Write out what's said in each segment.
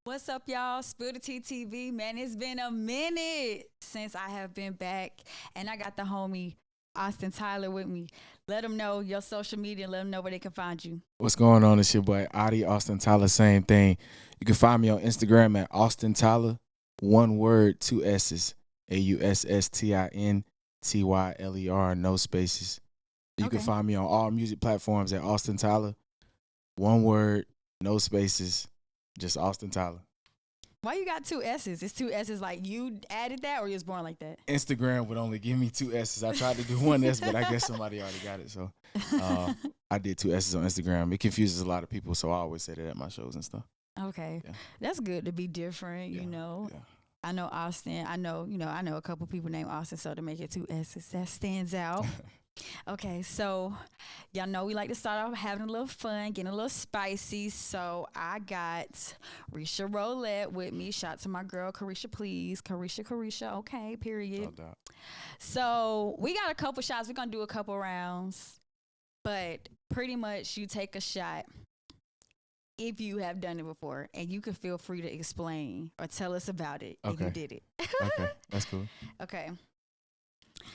What's up, y'all? Spill the TTV, man. It's been a minute since I have been back, and I got the homie AustinTyler with me. Let them know your social media. Let them know where they can find you. What's going on? It's your boy Adi AustinTyler. Same thing. You can find me on Instagram at AustinTyler. One word, two S's. AustinTyler. No spaces. You can Okay. find me on all music platforms at AustinTyler. One word, no spaces. Just AustinTyler. Why you got two S's? It's two S's. Like you added that, or you was born like that? Instagram would only give me two S's. I tried to do one S, but I guess somebody already got it. So I did two S's on Instagram. It confuses a lot of people, so I always say that at my shows and stuff. Okay, Yeah. that's good to be different. Yeah. You know. Yeah. I know Austin. I know a couple people named Austin, so to make it two S's, that stands out. Okay, so y'all know we like to start off having a little fun, getting a little spicy. So I got Risha Roulette with me. Shout out to my girl, Carisha, please. Carisha, okay, period. No doubt. So we got a couple shots. We're going to do a couple rounds. But pretty much you take a shot if you have done it before. And you can feel free to explain or tell us about it if you Okay. did it. Okay, that's cool. Okay.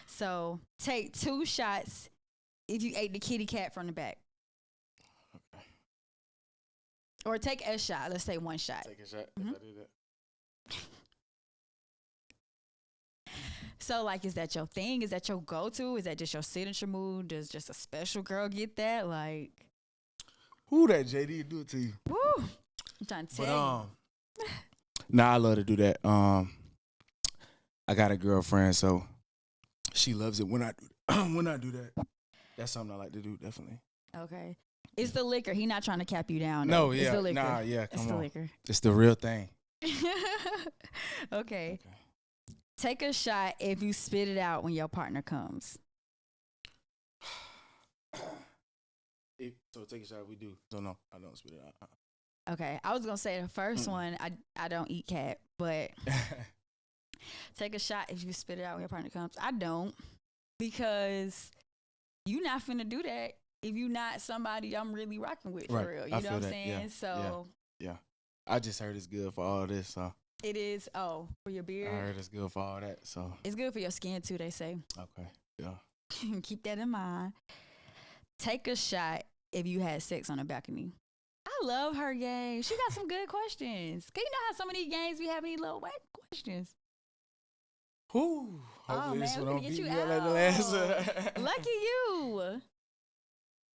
So take two shots if you ate the kitty cat from the back. Okay. Or take a shot. Let's say one shot. Take a shot Mhm. if I do that. So, like, is that your thing? Is that your go-to? Is that just your signature move? Does just a special girl get that? Like, Who that JD do it to you? woo! I'm trying to But tell nah, I love to do that. I got a girlfriend, so she loves it when I do when I do that. That's something I like to do, definitely. you. Okay. It's the liquor. He not trying to cap you down. No, though. yeah, It's the liquor. nah, yeah, It's come the on. liquor. It's the real thing. Okay. Take a shot if you spit it out when your partner comes. So take a shot. We do. So no, I don't spit it out. Okay. I was going to say the first one, I don't eat cat, but take a shot if you spit it out when your partner comes. I don't, because you not finna do that if you not somebody I'm really rocking with for Right. real. You I know feel what I'm that. saying? Yeah. So Yeah. I just heard it's good for all this, so it is. Oh, for your I beard, heard it's good for all that. So it's good for your skin too. They say. okay. Yeah. Keep that in mind. Take a shot if you had sex on a balcony. I love her game. She got some good questions. Cause you know how some of these games we have these little whack questions. Whew. Hopefully this man, one we don't finna beat get me you up like the last out. one. Lucky you.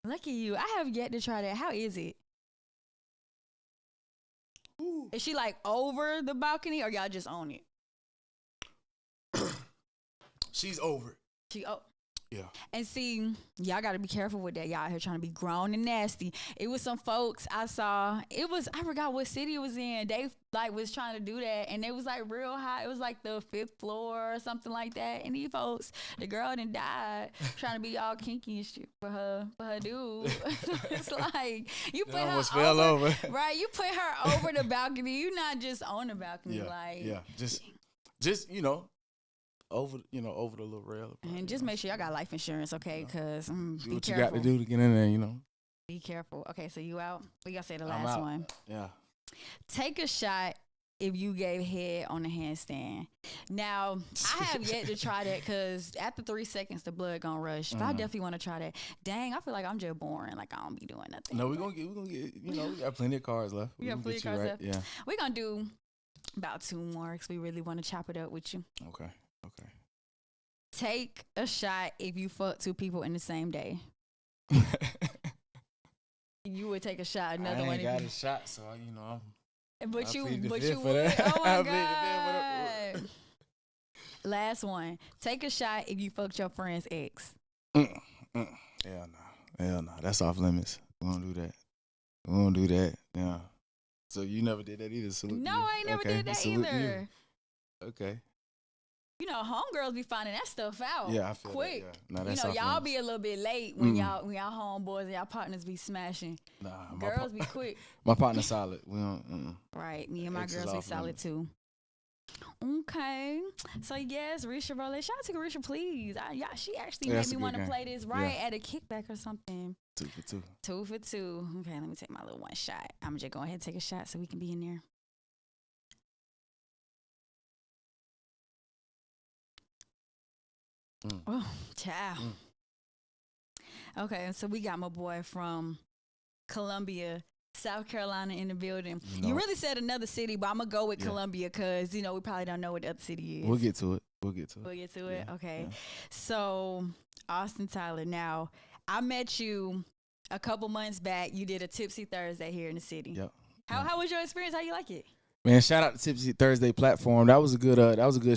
Lucky you. I have yet to try that. How is it? Ooh. Is she like over the balcony or y'all just own it? She's over it. She Yeah. And see, y'all got to be careful with that. Y'all out here trying to be grown and nasty. It was some folks I saw. I forgot what city it was in. They like was trying to do that, and it was like real high. It was like the 5th floor or something like that. And these folks, the girl done died trying to be all kinky and shit for her dude. It's like you put her almost fell over. right? You put her over the balcony. You not just on the balcony, Yeah. like Yeah. Just over the little rail. And just make sure y'all got life insurance, okay? Because Do be what careful. you got to do to get in there. Be careful. Okay, so you out. We gotta say the I'm last out. one. Yeah. Take a shot if you gave head on the handstand. Now, I have yet to try that because after 3 seconds, the blood gonna rush. But I definitely want to try that. Dang, I feel like I'm just boring. Like I don't be doing nothing. No, we're gonna get. We got plenty of cards left. We got can plenty get of you cards right. left. We're gonna do about 2 more because we really want to chop it up with you. Yeah. Okay. Take a shot if you fuck 2 people in the same day. You would take a shot. Another I one. ain't got a shot, so But I you plead the would. fifth for that. Oh my I plead the God. Last one. Take a shot if you fucked your friend's ex. Hell no. That's off limits. We don't do that. Yeah. So you never did that either. Salute No, you. I ain't never Okay, did that salute either. You. Okay. You know, homegirls be finding that stuff out. Yeah, I feel quick. that. Yeah. No, that's You know, off y'all limits. be a little bit late when y'all homeboys and y'all partners be smashing. Nah, Girls be quick. My partner's solid. We don't. Right. Me and my Ex is girls be off solid limits. too. Okay. So yes, Risha Roulette. Shout out to Risha, please. She actually Yeah, made that's me a want good to game. play this right Yeah. at a kickback or something. 2 for 2. 2 for 2. Okay, let me take my little one shot. I'm just go ahead and take a shot so we can be in there. Oh, child. Okay, so we got my boy from Columbia, South Carolina in the building. You really said another city, but I'm going to go with Columbia because, we probably don't know what the other city is. We'll get to it. We'll get to it? Yeah. Okay. Yeah. So, AustinTyler, now, I met you a couple months back. You did a Tipsy Thursday here in the city. Yep. How was your experience? How you like it? Man, shout out to Tipsy Thursday platform. That was a good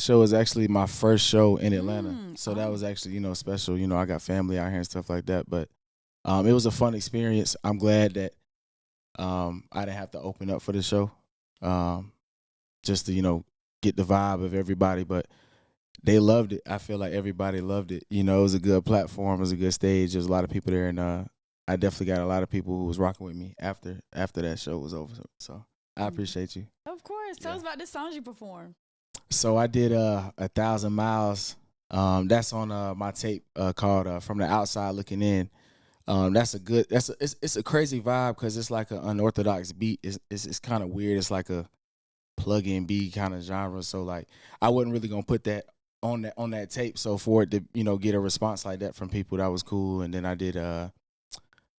show. It was actually my first show in Atlanta. So that was actually, special. I got family out here and stuff like that. But it was a fun experience. I'm glad that I didn't have to open up for the show. Just to, get the vibe of everybody. But they loved it. I feel like everybody loved it. It was a good platform. It was a good stage. There's a lot of people there, and I definitely got a lot of people who was rocking with me after that show was over. So I appreciate you. Of course. Tell us about the songs you performed. So I did 1,000 Miles. That's on my tape called From the Outside Looking In. It's a crazy vibe because it's like an unorthodox beat. It's kind of weird. It's like a plug-in beat kind of genre. So like I wasn't really gonna put that on that tape. So for it to get a response like that from people, that was cool. And then I did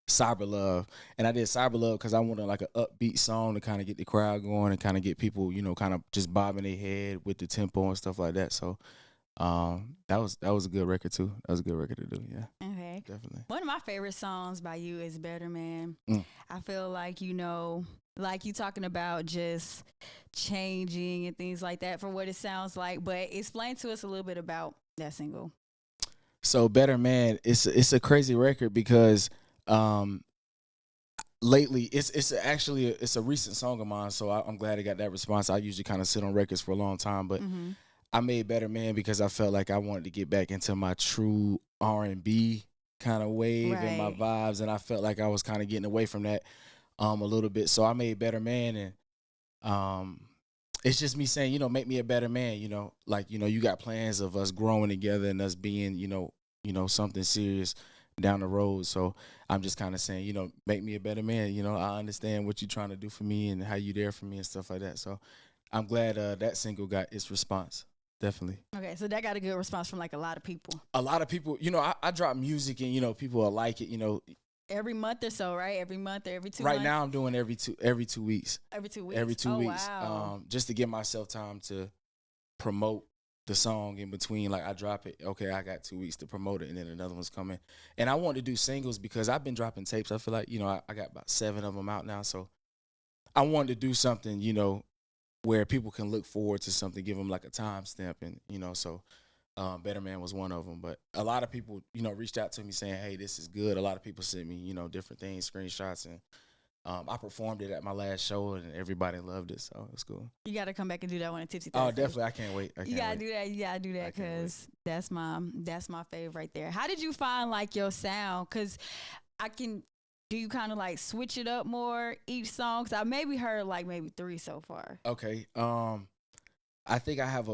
Cyber Love, and I did Cyber Love because I wanted like an upbeat song to kind of get the crowd going and kind of get people kind of just bobbing their head with the tempo and stuff like that. So that was a good record too. That was a good record to do. Yeah. Okay. Definitely. One of my favorite songs by you is Better Man. I feel like like you talking about just changing and things like that for what it sounds like. But explain to us a little bit about that single. So Better Man, it's a crazy record because lately it's actually a recent song of mine. So I'm glad I got that response. I usually kind of sit on records for a long time, but I made Better Man because I felt like I wanted to get back into my true R&B kind of wave and my vibes, and I felt like I was kind of getting away from that a little bit. So I made Better Man, and it's just me saying, make me a better man. You got plans of us growing together and us being, something serious down the road. So I'm just kind of saying, make me a better man. I understand what you're trying to do for me and how you there for me and stuff like that. So I'm glad that single got its response. Definitely. Okay, so that got a good response from like a lot of people. A lot of people, I drop music and, people will like it, Every month or so, right? Every month or every 2 months? Right now I'm doing every 2 weeks. Every 2 weeks? Every 2 weeks. Wow. Just to give myself time to promote the song in between. Like I drop it, okay, I got 2 weeks to promote it, and then another one's coming. And I want to do singles because I've been dropping tapes. I feel like, I got about 7 of them out now. So I wanted to do something, where people can look forward to something, give them like a timestamp, and so Better Man was one of them. But a lot of people reached out to me saying, hey, this is good. A lot of people sent me different things, screenshots, and I performed it at my last show, and everybody loved it, so it's cool. You got to come back and do that one at Tipsy Thursday. Oh, definitely. I can't wait. You got to do that. You got to do that because that's my favorite right there. How did you find like your sound? Because do you kind of like switch it up more each song? Because I maybe heard like maybe 3 so far. Okay. I think I have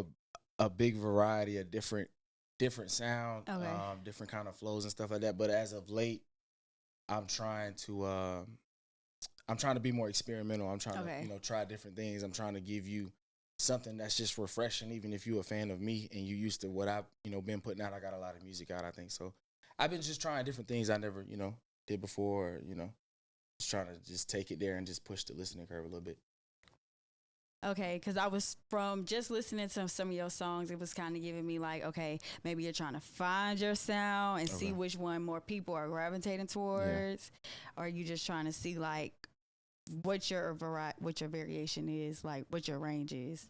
a big variety of different sound, different kind of flows and stuff like that. But as of late, I'm trying to be more experimental. I'm trying to try different things. I'm trying to give you something that's just refreshing, even if you're a fan of me and you used to what I've been putting out. I got a lot of music out, I think. So I've been just trying different things I never did before, or, just trying to just take it there and just push the listening curve a little bit. Okay, because I was from just listening to some of your songs, it was kind of giving me like, okay, maybe you're trying to find your sound and see which one more people are gravitating towards, or you just trying to see like what your variation is, like what your range is.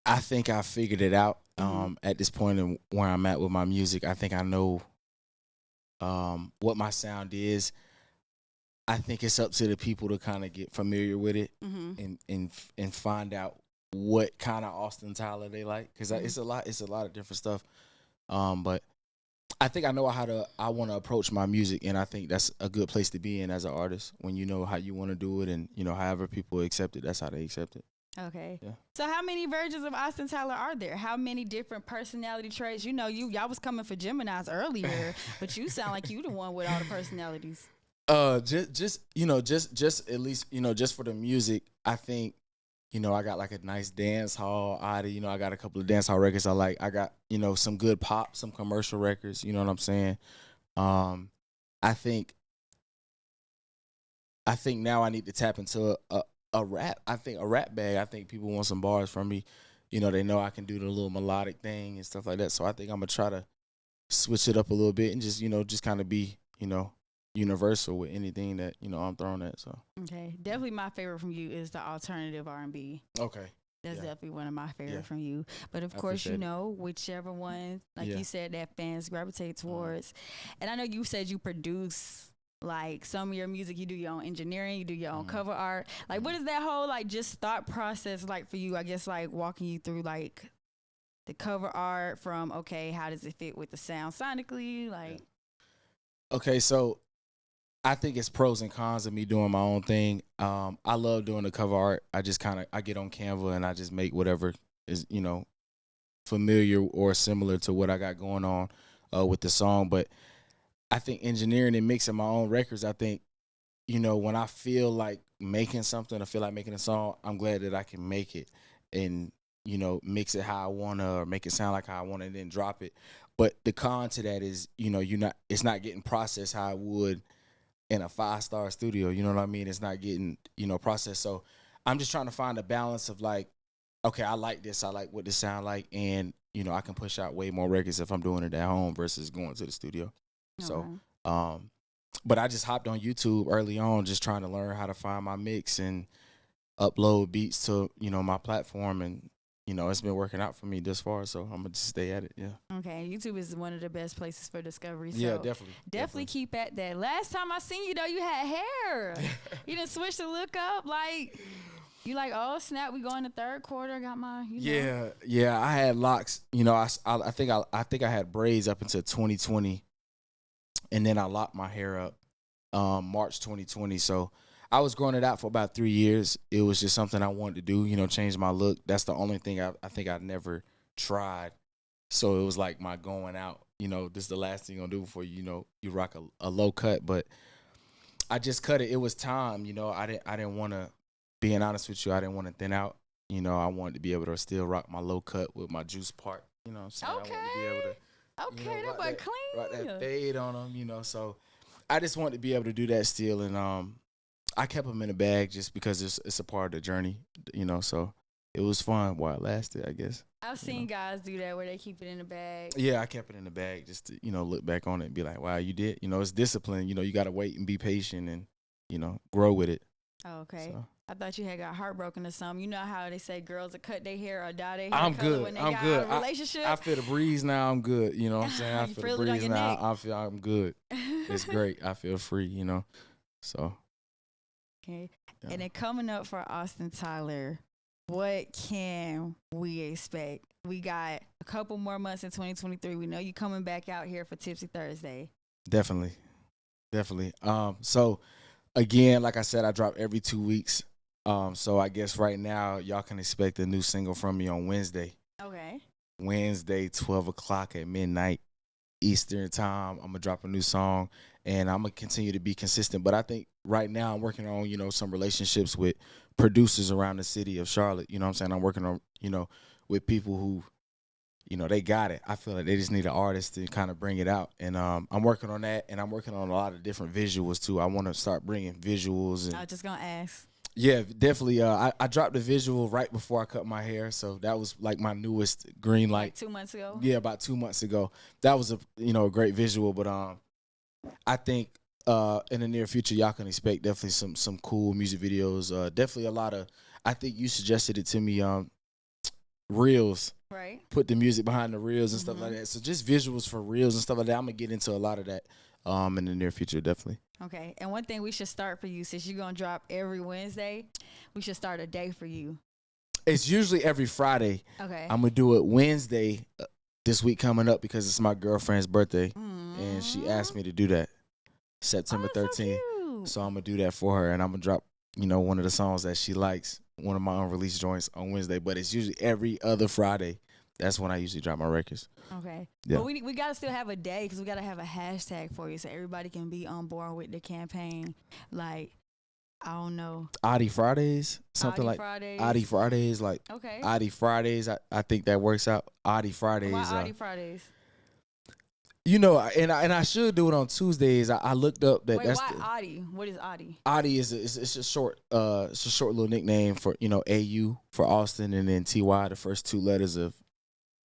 I think I figured it out at this point in where I'm at with my music. I think I know what my sound is. I think it's up to the people to kind of get familiar with it and find out what kind of AustinTyler they like, because it's a lot of different stuff. But I think I know I want to approach my music, and I think that's a good place to be in as an artist, when you know how you want to do it, and however people accept it, that's how they accept it. Okay. Yeah. So how many versions of AustinTyler are there? How many different personality traits? Y'all was coming for Geminis earlier, but you sound like you the one with all the personalities. Just at least, just for the music, I think You know, I got like a nice dance hall ID. You know, I got a couple of dance hall records I like. I got, you know, some good pop, some commercial records. You know what I'm saying? Um, I think now I need to tap into a rap. I think a rap bag. I think people want some bars from me. You know, they know I can do the little melodic thing and stuff like that. So I think I'm gonna try to switch it up a little bit and just, you know, just kind of be, you know, universal with anything that, you know, I'm throwing at. So Okay, definitely my favorite from you is the alternative R&B. okay. That's Yeah. definitely one of my favorite Yeah. from you. But of I course, you appreciate it. know, whichever one, like Yeah. you said, that fans gravitate towards. And I know you said you produce like some of your music, you do your own engineering, you do your own cover art. Like, what is that whole like just thought process like for you? I guess like walking you through like the cover art from okay, how does it fit with the sound sonically? Like, Okay, so I think it's pros and cons of me doing my own thing. I love doing the cover art. I just kind of I get on Canva and I just make whatever is, you know, familiar or similar to what I got going on with the song. But I think engineering and mixing my own records, I think, you know, when I feel like making something, I feel like making a song, I'm glad that I can make it and, you know, mix it how I want to or make it sound like how I want to and then drop it. But the con to that is, you know, it's not getting processed how it would in a 5-star studio. You know what I mean? It's not getting, you know, processed. So I'm just trying to find a balance of like, okay, I like this. I like what this sound like. And, you know, I can push out way more records if I'm doing it at home versus going to the studio. So, but I just hopped on YouTube early on, just trying to learn how to find my mix and upload beats to, you know, my platform. And, you know, it's been working out for me this far. So I'm going to just stay at it. Yeah. okay, YouTube is one of the best places for discovery. So Yeah, definitely. Definitely keep at that. Last time I seen you though, you had hair. You didn't switch the look up. Like, you like, oh snap, we going to third quarter. I got my, you know. Yeah. I had locks. You know, I think I had braids up until 2020, and then I locked my hair up March 2020. So I was growing it out for about 3 years. It was just something I wanted to do. You know, change my look. That's the only thing I think I never tried. So it was like my going out. You know, this is the last thing you're gonna do before you know you rock a low cut. But I just cut it. It was time. You know, I didn't want to. Being honest with you, I didn't want to thin out. You know, I wanted to be able to still rock my low cut with my juice part. You know what I'm saying? Okay. I wanted to be able to, Okay, you know, that boy clean. rock that fade on them. You know, so I just wanted to be able to do that still, and I kept them in a bag just because it's a part of the journey. You know, so it was fun while it lasted, I guess. I've seen guys do that where they keep it in the bag. Yeah, I kept it in the bag just to, you know, look back on it and be like, wow, you did. You know, it's discipline. You know, you got to wait and be patient and, you know, grow with it. Oh, okay. So. I thought you had got heartbroken or something. You know how they say girls will cut their hair or dye their hair I'm color good. when they I'm got good. out of a relationship. I feel the breeze now. I'm good. You know what I'm saying? I You feel feel the it on breeze your now. neck. I feel I'm good. It's great. I feel free, you know. So. Okay. Yeah. And then coming up for AustinTyler, what can we expect? We got a couple more months in 2023. We know you coming back out here for Tipsy Thursday. Definitely. So again, like I said, I drop every 2 weeks. So I guess right now y'all can expect a new single from me on Wednesday. Okay. Wednesday, 12 o'clock at midnight Eastern time. I'm gonna drop a new song, and I'm gonna continue to be consistent. But I think right now I'm working on, you know, some relationships with producers around the city of Charlotte. You know what I'm saying? I'm working on, you know, with people who, you know, they got it. I feel like they just need an artist to kind of bring it out. And I'm working on that, and I'm working on a lot of different visuals too. I want to start bringing visuals. And I was just gonna ask. yeah, definitely. I dropped the visual right before I cut my hair, so that was like my newest green light. Like 2 months ago. Yeah, about 2 months ago. That was a, you know, a great visual. But I think in the near future y'all can expect definitely some cool music videos. Definitely a lot of. I think you suggested it to me. Reels. Right. Put the music behind the reels and stuff like that. So just visuals for reels and stuff like that. I'm gonna get into a lot of that in the near future, definitely. Okay. And one thing we should start for you, since you're gonna drop every Wednesday, we should start a day for you. It's usually every Friday. Okay. I'm gonna do it Wednesday this week coming up because it's my girlfriend's birthday, and she asked me to do that September 13th. So I'm gonna do that for her, and I'm gonna drop, you know, one of the songs that she likes, one of my unreleased joints on Wednesday. But it's usually every other Friday. That's when I usually drop my records. Okay. Yeah. But we got to still have a day because we got to have a hashtag for you so everybody can be on board with the campaign. Like, I don't know. Audi Fridays, something Audi like Fridays. Audi Fridays, like Okay. Audi Fridays. I think that works out. Audi Why Fridays. Audi Fridays? And I should do it on Tuesdays. I looked up that Wait, that's why the Audi? What is Audi? Audi it's a short it's a short little nickname for AU for Austin, and then TY, the first two letters of.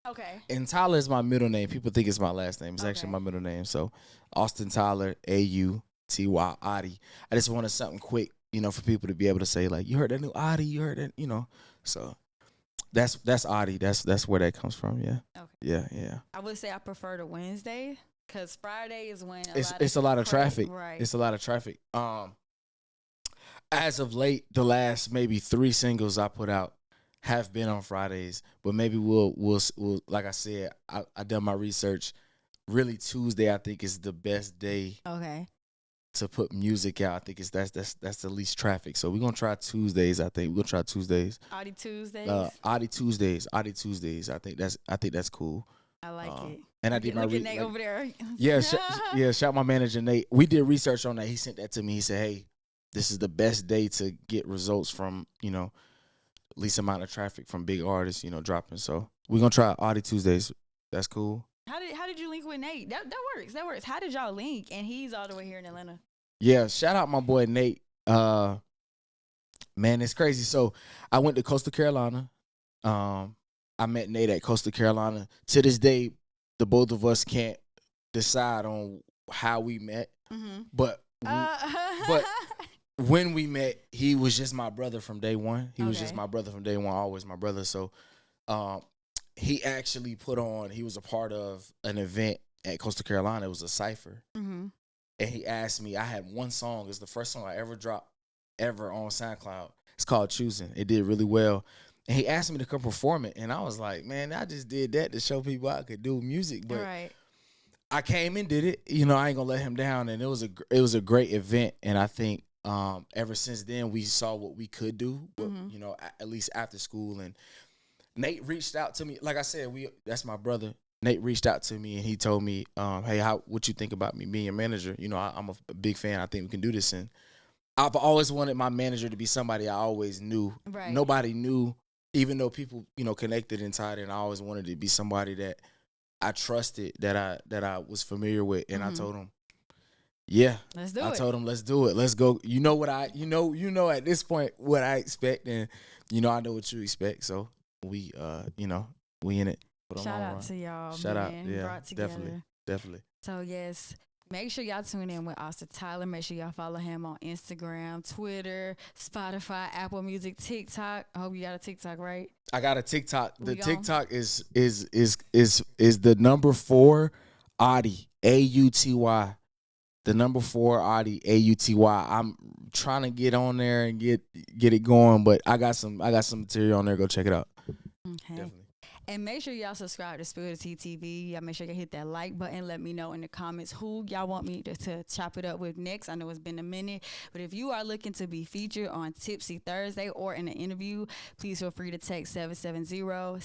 Okay. And Tyler is my middle name. People think it's my last name. It's actually Okay. my middle name. So AustinTyler, AUTY, Audi. I just wanted something quick, for people to be able to say, like, you heard that new Audi, you heard that. So that's Audi. That's where that comes from. Yeah. Okay. Yeah. I would say I prefer the Wednesday because Friday is when It's a lot of traffic. Right. It's a lot of traffic. As of late, the last maybe 3 singles I put out have been on Fridays, but maybe we'll like I said, I done my research. Really, Tuesday I think is the best day Okay. to put music out. I think that's the least traffic. So we're gonna try Tuesdays. I think we're gonna try Tuesdays. Audi Tuesdays. Audi Tuesdays. Audi Tuesdays. I think that's cool. I like it. And I did my look at Nate over there. Yeah, shout my manager Nate. We did research on that. He sent that to me. He said, "Hey, this is the best day to get results from least amount of traffic from big artists dropping." So we're gonna try Audi Tuesdays. That's cool. How did you link with Nate? That works. That works. How did y'all link? And he's all the way here in Atlanta. Yeah, shout out my boy Nate. Man, it's crazy. So I went to Coastal Carolina. I met Nate at Coastal Carolina. To this day, the both of us can't decide on how we met. Mm-hmm. But when we met, he was just my brother from day one. He was just my brother from day one, always my brother. So he actually he was a part of an event at Coastal Carolina. It was a cypher. Mm-hmm. And he asked me, I had one song. It's the first song I ever dropped ever on SoundCloud. It's called Choosing. It did really well. And he asked me to come perform it. And I was like, man, I just did that to show people I could do music. But I came and did it. I ain't going to let him down. And it was a great event. And I think ever since then, we saw what we could do, mm-hmm. At least after school. And Nate reached out to me. Like I said, that's my brother. Nate reached out to me and he told me, hey, what you think about me being a manager? I'm a big fan. I think we can do this. And I've always wanted my manager to be somebody I always knew. Right. Nobody knew, even though people, connected and tied in. I always wanted to be somebody that I trusted, that I was familiar with. And mm-hmm. I told him, yeah, let's do it. I told him, let's do it. Let's go. You know what at this point what I expect, and I know what you expect. So we in it. Shout out to y'all. Shout out. Yeah, brought together. Definitely. So yes, make sure y'all tune in with AustinTyler. Make sure y'all follow him on Instagram, Twitter, Spotify, Apple Music, TikTok. I hope you got a TikTok, right? I got a TikTok. The TikTok is the number 4 Audi, AUTY. The number 4 Audi, AUTY. I'm trying to get on there and get it going, but I got some material on there. Go check it out. Okay. Definitely. And make sure y'all subscribe to Spill the Tea TV. Y'all make sure you hit that like button. Let me know in the comments who y'all want me to chop it up with next. I know it's been a minute, but if you are looking to be featured on Tipsy Thursday or in an interview, please feel free to text 770-7